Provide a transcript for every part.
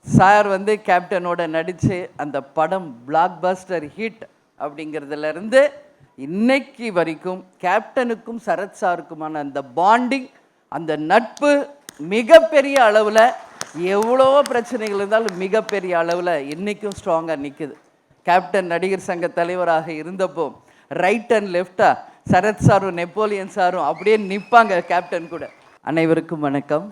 Sir வந்து கேப்டனோட நடித்து அந்த படம் பிளாக் பஸ்டர் ஹிட் அப்படிங்கிறதுலேருந்து இன்னைக்கு வரைக்கும் கேப்டனுக்கும் சரத் சாருக்குமான அந்த பாண்டிங், அந்த நட்பு மிகப்பெரிய அளவில், எவ்வளோ பிரச்சனைகள் இருந்தாலும் மிகப்பெரிய அளவில் இன்றைக்கும் ஸ்ட்ராங்காக நிற்குது. கேப்டன் நடிகர் சங்க தலைவராக இருந்தப்போ ரைட் அண்ட் லெஃப்டாக சரத் சாரும் நெப்போலியன் சாரும் அப்படியே நிற்பாங்க கேப்டன் கூட. அனைவருக்கும் வணக்கம்.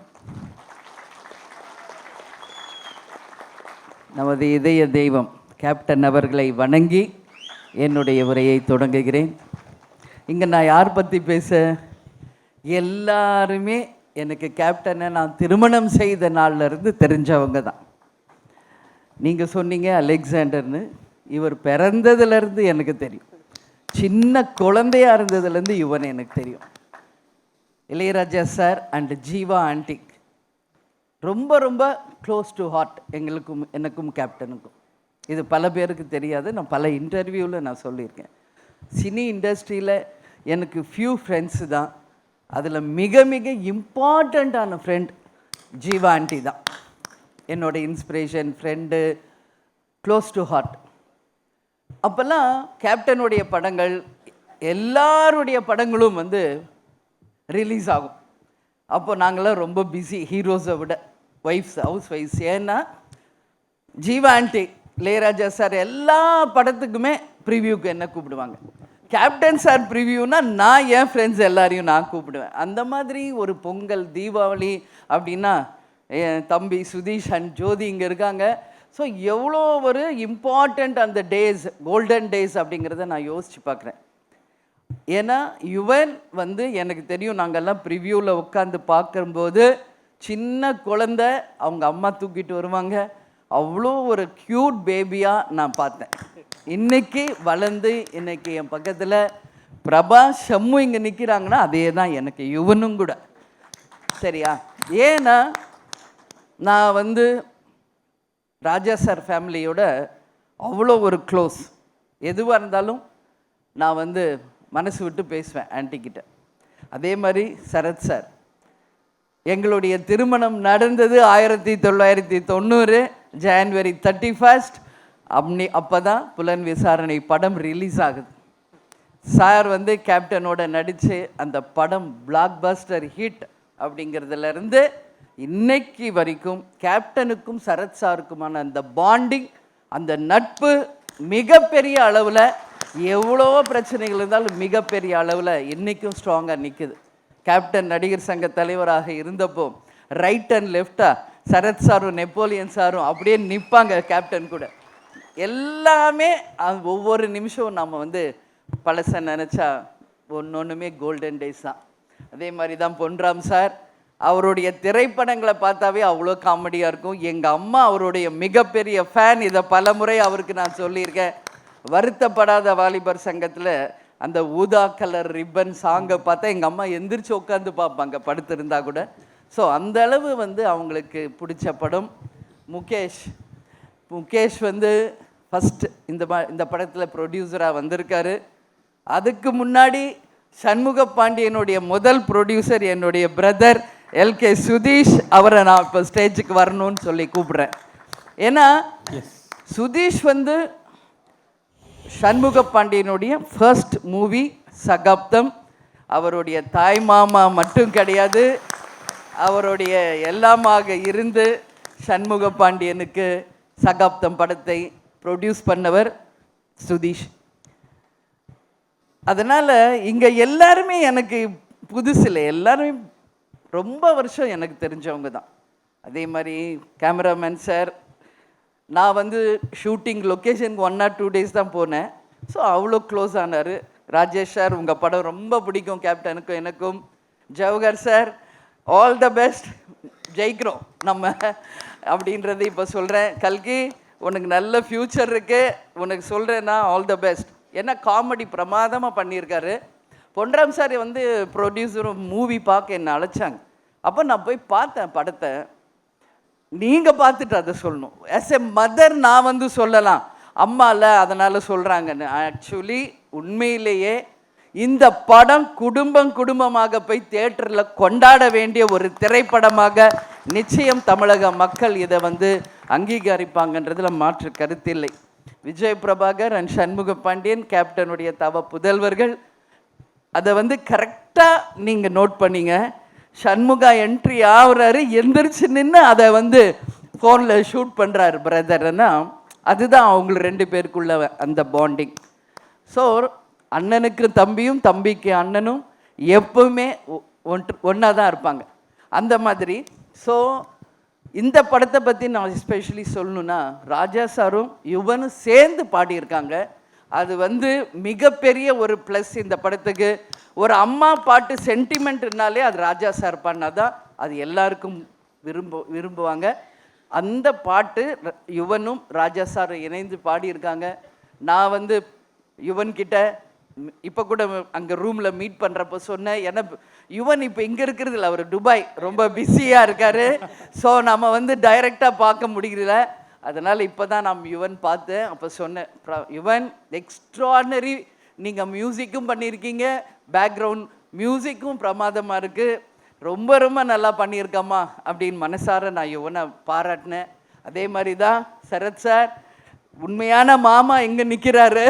நமது இதய தெய்வம் கேப்டன் அவர்களை வணங்கி என்னுடைய உரையை தொடங்குகிறேன். இங்கே நான் யார் பற்றி பேச, எல்லாருமே எனக்கு கேப்டனை நான் திருமணம் செய்த நாள்லேருந்து தெரிஞ்சவங்க தான். நீங்கள் சொன்னீங்க அலெக்சாண்டர்னு, இவர் பிறந்ததுலேருந்து எனக்கு தெரியும். சின்ன குழந்தையாக இருந்ததுலேருந்து இவன் எனக்கு தெரியும். Ilaiyaraaja sir and Jeeva antique ரொம்ப ரொம்ப க்ளோஸ் டு ஹார்ட் எனக்கும் கேப்டனுக்கும். இது பல பேருக்கு தெரியாது, நான் பல இன்டர்வியூவில் நான் சொல்லியிருக்கேன். சினி இண்டஸ்ட்ரியில் எனக்கு ஃபியூ ஃப்ரெண்ட்ஸு தான், அதில் மிக மிக இம்பார்ட்டண்ட்டான ஃப்ரெண்ட் ஜீவா ஆண்டி தான். என்னோட inspiration, friend, close to heart. அப்போல்லாம் கேப்டனுடைய படங்கள், எல்லாருடைய படங்களும் ரிலீஸ் ஆகும். அப்போ நாங்களாம் ரொம்ப பிஸி, ஹீரோஸை விட ஹவுஸ் ஒய்ஃப்ஸ். ஏன்னா ஜீவா ஆண்டி, இளையராஜா சார் எல்லா படத்துக்குமே ப்ரிவியூக்கு என்ன கூப்பிடுவாங்க. கேப்டன் சார் ப்ரிவியூனா நான் என் ஃப்ரெண்ட்ஸ் எல்லாரையும் நான் கூப்பிடுவேன். அந்த மாதிரி ஒரு பொங்கல், தீபாவளி அப்படின்னா என் தம்பி சுதீஷ் அண்ட் ஜோதி இங்கே இருக்காங்க. ஸோ எவ்வளோ ஒரு இம்பார்ட்டண்ட் அந்த டேஸ், கோல்டன் டேஸ் அப்படிங்கிறத நான் யோசித்து பார்க்குறேன். ஏன்னா யுவன் எனக்கு தெரியும், நாங்கள்லாம் ப்ரிவியூவில் உட்காந்து பார்க்கும்போது சின்ன குழந்தை அவங்க அம்மா தூக்கிட்டு வருவாங்க, அவ்வளோ ஒரு க்யூட் பேபியாக நான் பார்த்தேன். இன்றைக்கி வளர்ந்து இன்னைக்கு என் பக்கத்தில் பிரபா, ஷம்மு இங்கே நிற்கிறாங்கன்னா அதே தான் எனக்கு யுவனும் கூட. சரியா? ஏன்னா நான் ராஜா சார் ஃபேமிலியோட அவ்வளோ ஒரு க்ளோஸ். எதுவாக இருந்தாலும் நான் மனசு விட்டு பேசுவேன் ஆன்டிக்கிட்ட. அதே மாதிரி சரத் சார், எங்களுடைய திருமணம் நடந்தது 1990 ஜான்வரி 31 அப்போ தான் புலன் விசாரணை படம் ரிலீஸ் ஆகுது. சார் கேப்டனோட நடித்து அந்த படம் பிளாக் பஸ்டர் ஹிட் அப்படிங்கிறதுலேருந்து இன்னைக்கு வரைக்கும் கேப்டனுக்கும் சரத் சாருக்குமான அந்த பாண்டிங், அந்த நட்பு மிகப்பெரிய அளவில், எவ்வளோ பிரச்சனைகள் இருந்தாலும் மிகப்பெரிய அளவில் இன்றைக்கும் ஸ்ட்ராங்காக நிற்குது. கேப்டன் நடிகர் சங்க தலைவராக இருந்தப்போ ரைட் அண்ட் லெஃப்டாக சரத் சாரும் நெப்போலியன் சாரும் அப்படியே நிற்பாங்க கேப்டன் கூட. எல்லாமே ஒவ்வொரு நிமிஷம் நம்ம பழசை நினச்சா ஒன்றுமே கோல்டன் டேஸ் தான். அதே மாதிரி தான் பொன்ராம் சார், அவருடைய திரைப்படங்களை பார்த்தாவே அவ்வளோ காமெடியாக இருக்கும். எங்கள் அம்மா அவருடைய மிகப்பெரிய ஃபேன். இதை பல முறை அவருக்கு நான் சொல்லியிருக்கேன். வருத்தப்படாத வாலிபர் சங்கத்தில் அந்த ஊதா கலர் ரிப்பன் சாங்கை பார்த்தா எங்கள் அம்மா எந்திரிச்சு உட்காந்து பார்ப்பாங்க, படுத்திருந்தா கூட. ஸோ அந்த அளவு அவங்களுக்கு பிடிச்ச படம். முகேஷ் ஃபஸ்ட்டு இந்த படத்தில் ப்ரொடியூசராக வந்திருக்காரு. அதுக்கு முன்னாடி சண்முக பாண்டியனுடைய முதல் ப்ரொடியூசர் என்னுடைய பிரதர் LK சுதீஷ். அவரை நான் இப்போ ஸ்டேஜுக்கு வரணும்னு சொல்லி கூப்பிட்றேன். ஏன்னா சுதீஷ் சண்முக பாண்டியனுடைய ஃபர்ஸ்ட் மூவி சகாப்தம். அவருடைய தாய் மாமா மட்டும் கிடையாது, அவருடைய எல்லாமாக இருந்து சண்முக பாண்டியனுக்கு சகாப்தம் படத்தை ப்ரொடியூஸ் பண்ணவர் சுதீஷ். அதனால் இங்கே எல்லாருமே எனக்கு புதுசில்லை, எல்லாருமே ரொம்ப வருஷம் எனக்கு தெரிஞ்சவங்க தான். அதே மாதிரி கேமராமேன் சார், நான் ஷூட்டிங் லொக்கேஷனுக்கு 1 or 2 days தான் போனேன். ஸோ அவ்வளோ க்ளோஸ் ஆனார். ராஜேஷ் சார், உங்கள் படம் ரொம்ப பிடிக்கும் கேப்டனுக்கும் எனக்கும். Jawahar sir, all the best, ஜெயிக்கிறோம் நம்ம அப்படின்றது இப்போ சொல்கிறேன். கல்கி, உனக்கு நல்ல ஃப்யூச்சர் இருக்குது, உனக்கு சொல்கிறேன்னா ஆல் த பெஸ்ட். ஏன்னா காமெடி பிரமாதமாக பண்ணியிருக்காரு. பொன்ராம் சார் ப்ரொடியூசரும் மூவி பார்க்க என்னை அழைச்சாங்க. அப்போ நான் போய் பார்த்தேன் படத்தை. நீங்கள் பார்த்துட்டு அதை சொல்லணும். ஆஸ் எ மதர் நான் சொல்லலாம், அம்மா இல்லை அதனால் சொல்கிறாங்கன்னு. ஆக்சுவலி உண்மையிலேயே இந்த படம் குடும்பமாக போய் தியேட்டரில் கொண்டாட வேண்டிய ஒரு திரைப்படமாக நிச்சயம் தமிழக மக்கள் இதை அங்கீகரிப்பாங்கன்றதுல மாற்று கருத்தில்லை. விஜய் பிரபாகர் அண்ட் சண்முக பாண்டியன் கேப்டனுடைய தவ புதல்வர்கள். அதை வந்து கரெக்டாக நீங்கள் நோட் பண்ணீங்க. சண்முகா என்ட்ரி ஆகுறாரு, எந்திரிச்சு நின்று அதை வந்து ஃபோனில் ஷூட் பண்ணுறாரு பிரதர்னா, அதுதான் அவங்க 2 பேருக்குள்ள அந்த பாண்டிங். ஸோ அண்ணனுக்கு தம்பியும் தம்பிக்கு அண்ணனும் எப்பவுமே ஒன்றா தான் இருப்பாங்க, அந்த மாதிரி. ஸோ இந்த படத்தை பற்றி நான் எஸ்பெஷலி சொல்லணுன்னா, ராஜா சாரும் யுவனும் சேர்ந்து பாடியிருக்காங்க. அது வந்து மிகப்பெரிய ஒரு ப்ளஸ் இந்த படத்துக்கு. ஒரு அம்மா பாட்டு சென்டிமெண்ட்னாலே அது ராஜா சார் பண்ணாதான் அது எல்லாருக்கும் விரும்புவாங்க. அந்த பாட்டு யுவனும் ராஜா சாரும் இணைந்து பாடியிருக்காங்க. நான் வந்து யுவன்கிட்ட இப்போ கூட அங்கே ரூமில் மீட் பண்ணுறப்போ சொன்னேன், ஏன்னா யுவன் இப்போ இங்கே இருக்கிறது இல்லை, அவர் துபாய் ரொம்ப பிஸியாக இருக்கார். ஸோ நம்ம வந்து டைரெக்டாக பார்க்க முடியல. அதனால் இப்போ தான் நான் யுவன் பார்த்தேன். அப்போ சொன்னேன், யுவன் எக்ஸ்ட்ரானரி, நீங்கள் மியூசிக்கும் பண்ணியிருக்கீங்க, பேக்ரவுண்ட் மியூசிக்கும் பிரமாதமாக இருக்குது, ரொம்ப ரொம்ப நல்லா பண்ணியிருக்கம்மா அப்படின்னு மனசார நான் யுவனை பாராட்டினேன். அதே மாதிரி தான் சரத் சார், உண்மையான மாமா எங்கே நிற்கிறாரு.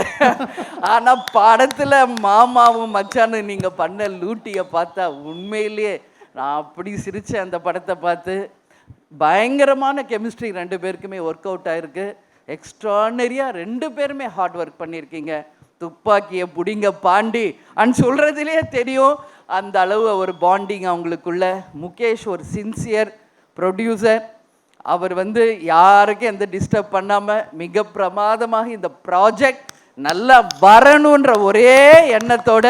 ஆனால் படத்தில் மாமாவும் மச்சானும் நீங்கள் பண்ண லூட்டியை பார்த்தா உண்மையிலேயே நான் அப்படி சிரித்தேன். அந்த படத்தை பார்த்து பயங்கரமான கெமிஸ்ட்ரி 2 பேருக்குமே ஒர்க் அவுட் ஆகிருக்கு. எக்ஸ்ட்ரானரியாக 2 பேருமே ஹார்ட் ஒர்க் பண்ணியிருக்கீங்க. துப்பாக்கியை பிடிங்க பாண்டி அண்ட் சொல்கிறதுலேயே தெரியும் அந்த அளவு ஒரு பாண்டிங் அவங்களுக்குள்ள. முகேஷ் ஒரு சின்சியர் ப்ரொடியூசர். அவர் வந்து யாருக்கும் எந்த டிஸ்டர்ப் பண்ணாமல் மிக பிரமாதமாக இந்த ப்ராஜெக்ட் நல்லா வரணுன்ற ஒரே எண்ணத்தோட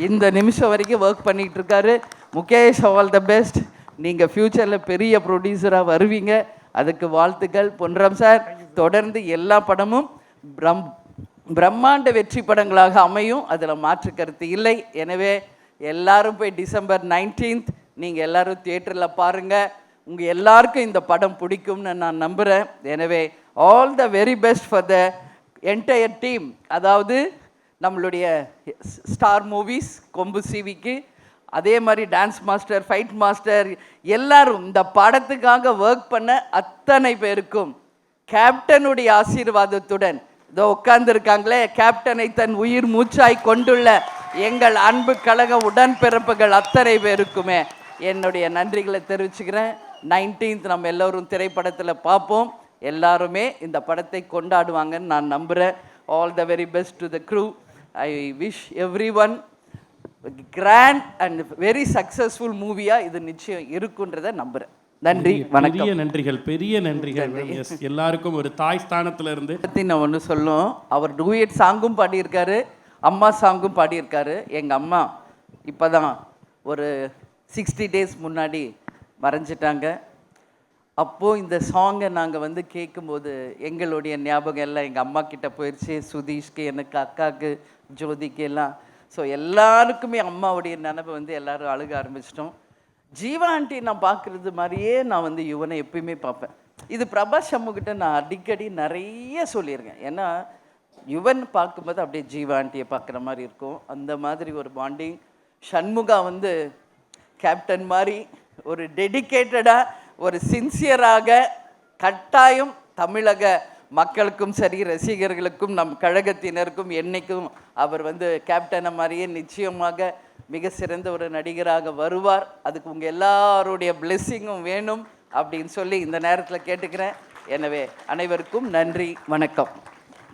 இந்த நிமிஷம் வரைக்கும் ஒர்க் பண்ணிகிட்டு இருக்காரு. Mukesh, all the best. நீங்கள் ஃப்யூச்சரில் பெரிய ப்ரொடியூசராக வருவீங்க, அதுக்கு வாழ்த்துக்கள். பொன்ராம் சார், தொடர்ந்து எல்லா படமும் பிரம்மாண்ட வெற்றி படங்களாக அமையும், அதில் மாற்று கருத்து இல்லை. எனவே எல்லாரும் போய் டிசம்பர் 19 நீங்கள் எல்லோரும் தியேட்டரில் பாருங்கள். உங்கள் எல்லாருக்கும் இந்த படம் பிடிக்கும்னு நான் நம்புகிறேன். எனவே all the very best for the entire team. அதாவது நம்மளுடைய ஸ்டார் மூவிஸ் கொம்பு சிவிக்கு, அதே மாதிரி டான்ஸ் மாஸ்டர், ஃபைட் மாஸ்டர், எல்லாரும் இந்த படத்துக்காக ஒர்க் பண்ண அத்தனை பேருக்கும் கேப்டனுடைய ஆசீர்வாதத்துடன் இதோ உட்கார்ந்துருக்காங்களே, கேப்டனை தன் உயிர் மூச்சாய் கொண்டுள்ள எங்கள் அன்பு கழக உடன்பிறப்புகள் அத்தனை பேருக்குமே என்னுடைய நன்றிகளை தெரிவிச்சுக்கிறேன். 19 நம்ம எல்லோரும் திரைப்படத்தில் பார்ப்போம். எல்லாருமே இந்த படத்தை கொண்டாடுவாங்கன்னு நான் நம்புகிறேன். All the very best to the crew. I wish everyone grand and very successful மூவியாக இது நிச்சயம் இருக்குன்றதை நம்புகிறேன். நன்றி, வணக்கம். பெரிய நன்றிகள், பெரிய நன்றிகள். எல்லாருக்கும் ஒரு தாய் ஸ்தானத்தில் இருந்து நான் ஒன்று சொல்லும். அவர் டூயட் சாங்கும் பாடியிருக்காரு, அம்மா சாங்கும் பாடியிருக்காரு. எங்கள் அம்மா இப்போ தான் ஒரு 60 days முன்னாடி மறைஞ்சிட்டாங்க. அப்போது இந்த சாங்கை நாங்கள் வந்து கேட்கும்போது எங்களுடைய ஞாபகம் எல்லாம் எங்கள் அம்மா கிட்ட போயிடுச்சு. சுதீஷ்க்கு, எனக்கு, அக்காவுக்கு, ஜோதிக்கு எல்லாம். ஸோ எல்லாருக்குமே அம்மாவுடைய நினைவு வந்து எல்லோரும் அழுக ஆரம்பிச்சிட்டோம். ஜீவா ஆண்டி நான் பார்க்குறது மாதிரியே நான் வந்து யுவனை எப்பயுமே பார்ப்பேன். இது பிரபாஸ் சண்முகிட்ட நான் அடிக்கடி நிறைய சொல்லியிருக்கேன். ஏன்னா யுவன் பார்க்கும்போது அப்படியே ஜீவா ஆண்டியை பார்க்குற மாதிரி இருக்கும். அந்த மாதிரி ஒரு பாண்டிங். சண்முகா வந்து கேப்டன் மாதிரி ஒரு டெடிக்கேட்டடாக, ஒரு சின்சியராக, கட்டாயம் தமிழக மக்களுக்கும் சரி, ரசிகர்களுக்கும், நம் கழகத்தினருக்கும் என்னைக்கும் அவர் வந்து கேப்டனை மாதிரியே நிச்சயமாக மிக சிறந்த ஒரு நடிகராக வருவார். அதுக்கு உங்கள் எல்லாருடைய பிளெஸ்ஸிங்கும் வேணும் அப்படின்னு சொல்லி இந்த நேரத்தில் கேட்டுக்கிறேன். எனவே அனைவருக்கும் நன்றி, வணக்கம்.